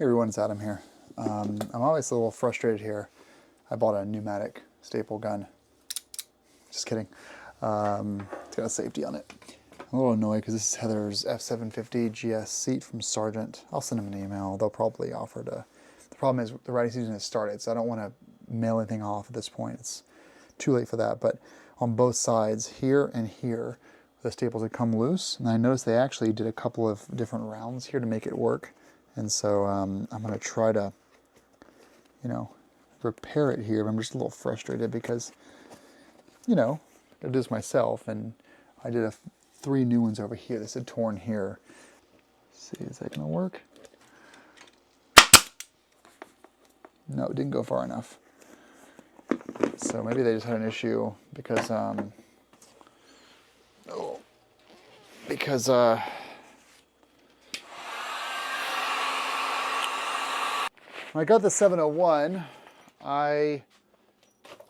Hey everyone, it's Adam here. I'm always a little frustrated here. I bought a pneumatic staple gun. Just kidding. It's got a safety on it. I'm a little annoyed because this is Heather's F750 GS seat from Sargent. I'll send them an email. They'll probably offer to... The problem is the riding season has started, so I don't want to mail anything off at this point. It's too late for that. But on both sides, here and here, the staples had come loose. And I noticed they actually did a couple of different rounds here to make it work. And so I'm going to try to, repair it here. But I'm just a little frustrated because, I did this myself, and I did 3 new ones over here. This had torn here. Let's see, is that going to work? No, it didn't go far enough. So maybe they just had an issue because, when I got the 701, I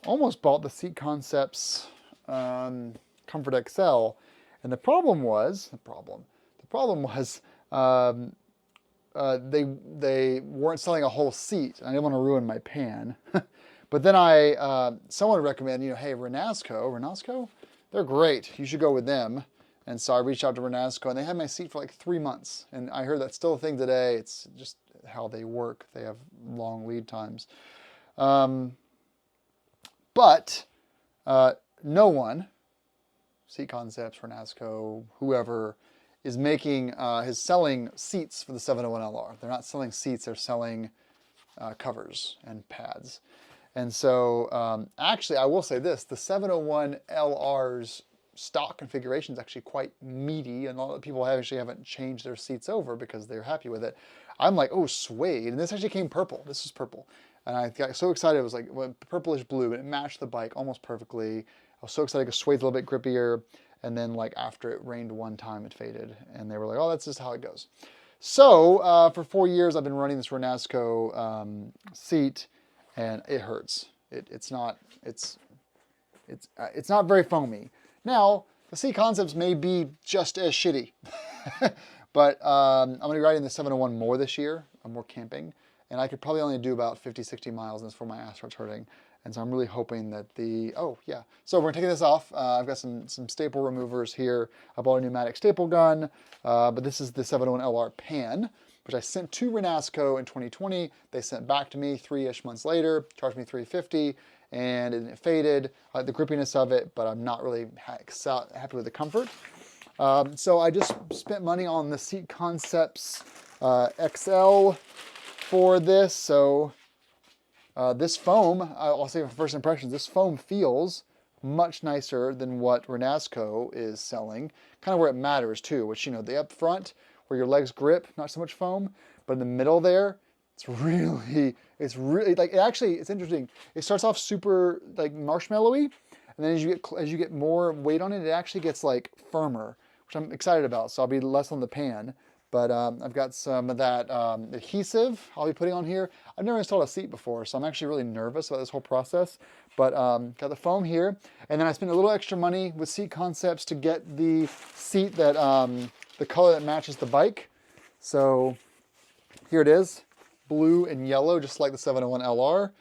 almost bought the Seat Concepts Comfort XL, and the problem was they weren't selling a whole seat. I didn't want to ruin my pan, but then someone recommended, hey, Renazco, they're great. You should go with them. And so I reached out to Renazco, and they had my seat for like 3 months. And I heard that's still a thing today. It's just how they work. They have long lead times. But no one, Seat Concepts, Renazco, whoever, is selling seats for the 701LR. They're not selling seats, they're selling covers and pads. And so actually, I will say this, the 701LR's stock configuration is actually quite meaty, and a lot of people actually haven't changed their seats over because they're happy with it. I'm like, oh, suede, and this actually came purple. This is purple, and I got so excited. It was like purplish blue, and it matched the bike almost perfectly. I was so excited because suede's a little bit grippier, and then like after it rained one time, it faded, and they were like, oh, that's just how it goes. So for 4 years, I've been running this Renazco seat, and it hurts. It's not very foamy. Now, the Seat Concepts may be just as shitty, but I'm going to be riding the 701 more this year. I'm more camping, and I could probably only do about 50, 60 miles before my ass starts hurting. And so I'm really hoping that So we're taking this off. I've got some staple removers here. I bought a pneumatic staple gun, but this is the 701LR pan, which I sent to Renazco in 2020. They sent back to me 3-ish months later, charged me $350. And it faded, the grippiness of it, but I'm not really happy with the comfort. So I just spent money on the Seat Concepts XL for this. So this foam, I'll say for first impressions, this foam feels much nicer than what Renazco is selling. Kind of where it matters too, which, the up front, where your legs grip, not so much foam, but in the middle there, it's really like, it's interesting. It starts off super like marshmallowy, and then as you get more weight on it, it actually gets like firmer, which I'm excited about. So I'll be less on the pan, but I've got some of that adhesive I'll be putting on here. I've never installed a seat before, so I'm actually really nervous about this whole process, but got the foam here, and then I spent a little extra money with Seat Concepts to get the seat that the color that matches the bike. So here it is. Blue and yellow, just like the 701LR.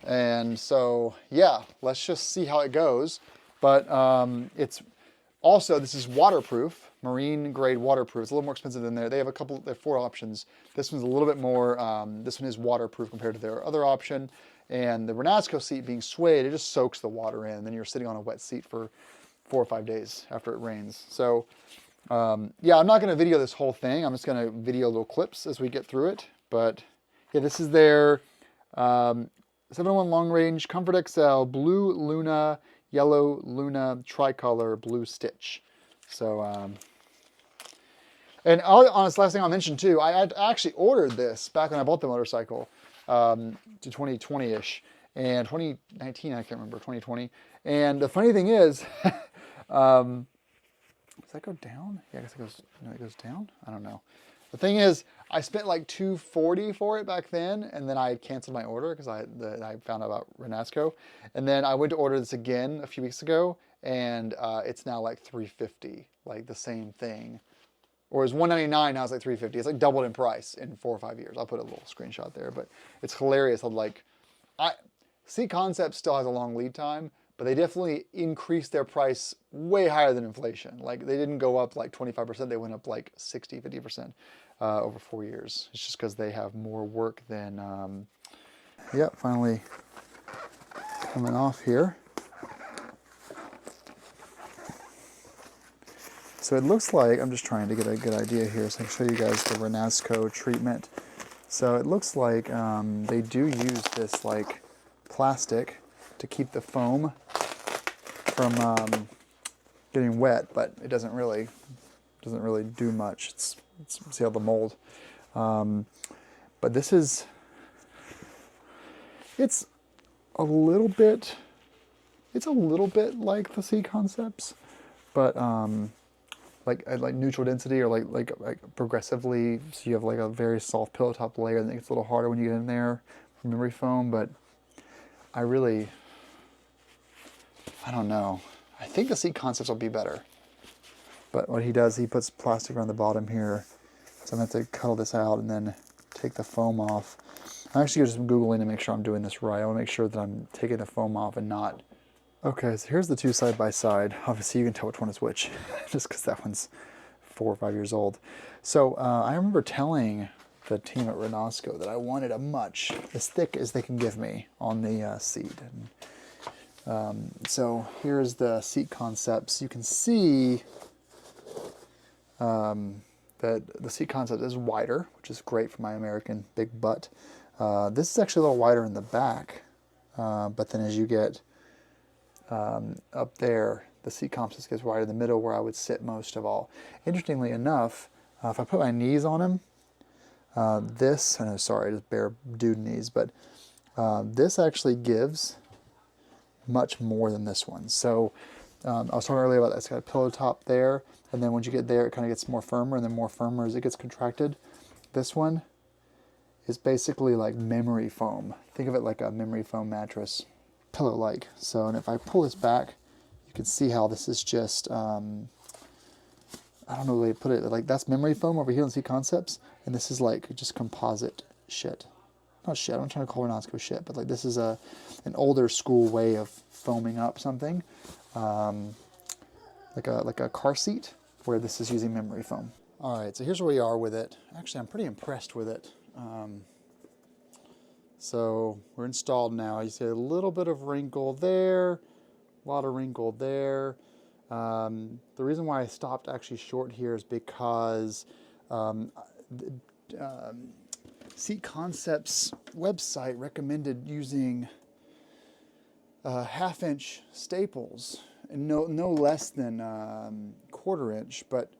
And so, yeah, let's just see how it goes. But this is waterproof, marine grade waterproof. It's a little more expensive than there. They have 4 options. This one's a little bit more, this one is waterproof compared to their other option. And the Renazco seat being suede, it just soaks the water in. Then you're sitting on a wet seat for 4 or 5 days after it rains. So, yeah, I'm not going to video this whole thing. I'm just going to video little clips as we get through it. But yeah, this is their 701 Long Range Comfort XL Blue Luna, Yellow Luna Tricolor Blue Stitch. So, and honest, last thing I'll mention too, I had actually ordered this back when I bought the motorcycle to 2020-ish, and 2019, I can't remember, 2020. And the funny thing is, does that go down? Yeah, I guess it goes down. I don't know. The thing is, I spent like $240 for it back then, and then I canceled my order because I found out about Renazco. And then I went to order this again a few weeks ago, and it's now like $350, like the same thing. Or it's $199, now it's like $350. It's like doubled in price in 4 or 5 years. I'll put a little screenshot there, but it's hilarious. Seat Concept still has a long lead time, but they definitely increased their price way higher than inflation. Like they didn't go up like 25%, they went up like 60, 50% over 4 years. It's just because they have more work than, finally coming off here. So it looks like, I'm just trying to get a good idea here so I can show you guys the Renazco treatment. So it looks like they do use this like plastic to keep the foam from getting wet, but it doesn't really do much. It's see how the mold. But this is, it's a little bit like the Seat Concepts, but like neutral density or like progressively. So you have like a very soft pillow top layer, and it gets a little harder when you get in there for memory foam. But I don't know. I think the Seat Concepts will be better. But what he does, he puts plastic around the bottom here. So I'm going to have to cuddle this out and then take the foam off. I'm actually just Googling to make sure I'm doing this right. I want to make sure that I'm taking the foam off and not. Okay, so here's the two side by side. Obviously you can tell which one is which, just because that one's 4 or 5 years old. So I remember telling the team at Renazco that I wanted a much as thick as they can give me on the seat. And, so here's the Seat Concepts. You can see that the Seat Concept is wider, which is great for my American big butt. This is actually a little wider in the back, but then as you get up there, the Seat Concepts gets wider in the middle where I would sit most of all. Interestingly enough, if I put my knees on him, this, I know, sorry, just bare dude knees, but this actually gives much more than this one. So I was talking earlier about that. It's got a pillow top there, and then once you get there, it kind of gets more firmer, and then more firmer as it gets contracted. This one is basically like memory foam. Think of it like a memory foam mattress, pillow-like. So, and if I pull this back, you can see how this is just, I don't know the way to put it, like that's memory foam over here on Seat Concepts, and this is like just composite shit. Not shit, I'm not trying to call Renazco shit, but like this is an older school way of foaming up something. Like a car seat, where this is using memory foam. All right, so here's where we are with it. Actually, I'm pretty impressed with it. So we're installed now. You see a little bit of wrinkle there, a lot of wrinkle there. The reason why I stopped actually short here is because Seat Concepts website recommended using 1/2-inch staples and no less than 1/4 inch. But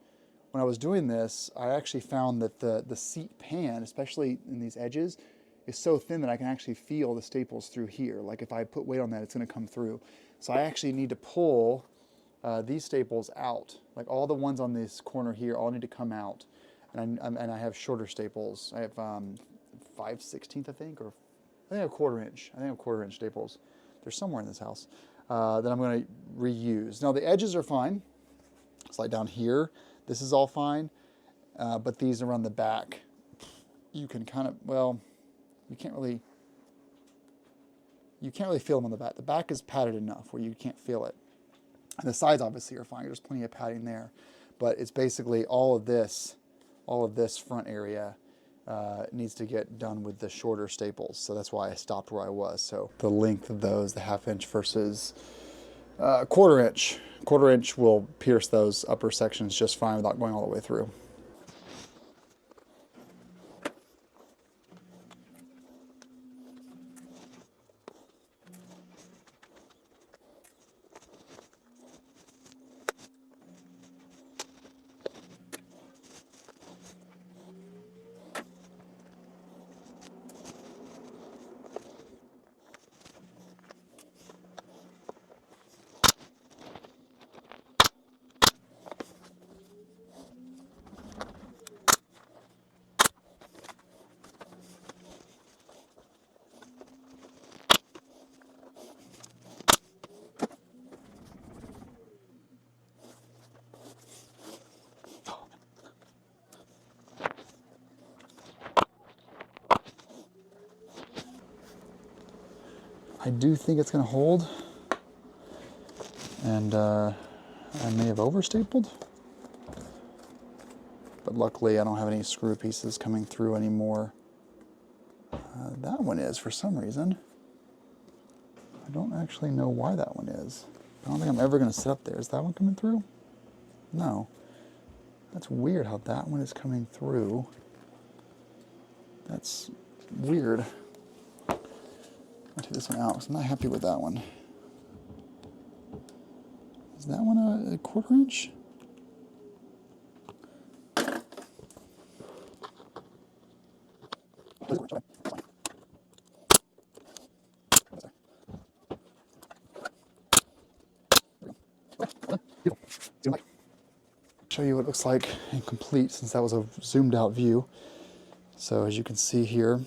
when I was doing this, I actually found that the seat pan, especially in these edges, is so thin that I can actually feel the staples through here. Like if I put weight on that, it's going to come through. So I actually need to pull these staples out. Like all the ones on this corner here all need to come out. And I have shorter staples. I have 5/16, I think, or I think I have 1/4 inch. I think I have 1/4 inch staples. They're somewhere in this house that I'm going to reuse. Now the edges are fine. It's like down here. This is all fine, but these around the back, you can kind of, well, you can't really feel them on the back. The back is padded enough where you can't feel it. And the sides obviously are fine. There's plenty of padding there, but it's basically all of this front area needs to get done with the shorter staples. So that's why I stopped where I was. So the length of those, the 1/2 inch versus 1/4 inch. 1/4 inch will pierce those upper sections just fine without going all the way through. I do think it's going to hold. And I may have overstapled. But luckily I don't have any screw pieces coming through anymore. That one is for some reason. I don't actually know why that one is. I don't think I'm ever going to sit up there. Is that one coming through? No. That's weird how that one is coming through. That's weird. I'll take this one out because I'm not happy with that one. Is that one a 1/4 inch? Show you what it looks like incomplete since that was a zoomed out view. So as you can see here,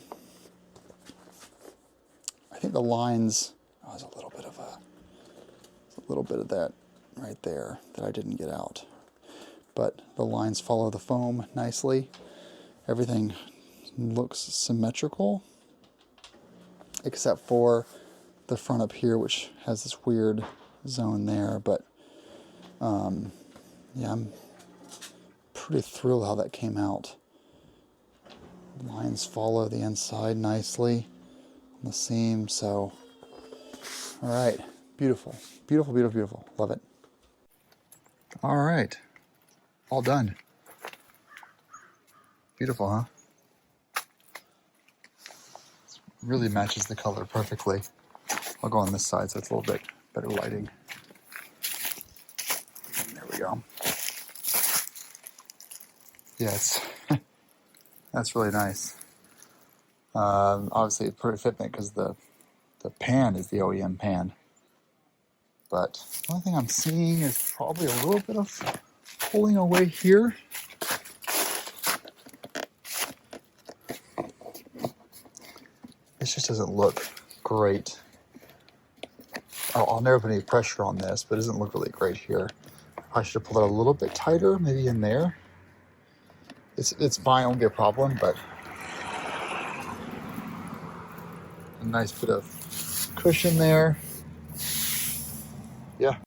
I think the lines, there's a little bit of that right there that I didn't get out. But the lines follow the foam nicely. Everything looks symmetrical, except for the front up here, which has this weird zone there. But yeah, I'm pretty thrilled how that came out. Lines follow the inside nicely on the seam, so all right, beautiful, beautiful, beautiful, beautiful. Love it. All right, all done. Beautiful, huh? It really matches the color perfectly. I'll go on this side so it's a little bit better lighting. There we go. Yes, that's really nice. Obviously, it's pretty fitment because the pan is the OEM pan. But the only thing I'm seeing is probably a little bit of pulling away here. This just doesn't look great. I'll never put any pressure on this, but it doesn't look really great here. I should have pulled it a little bit tighter, maybe in there. It's fine, it won't be a problem, but a nice bit of cushion there. Yeah.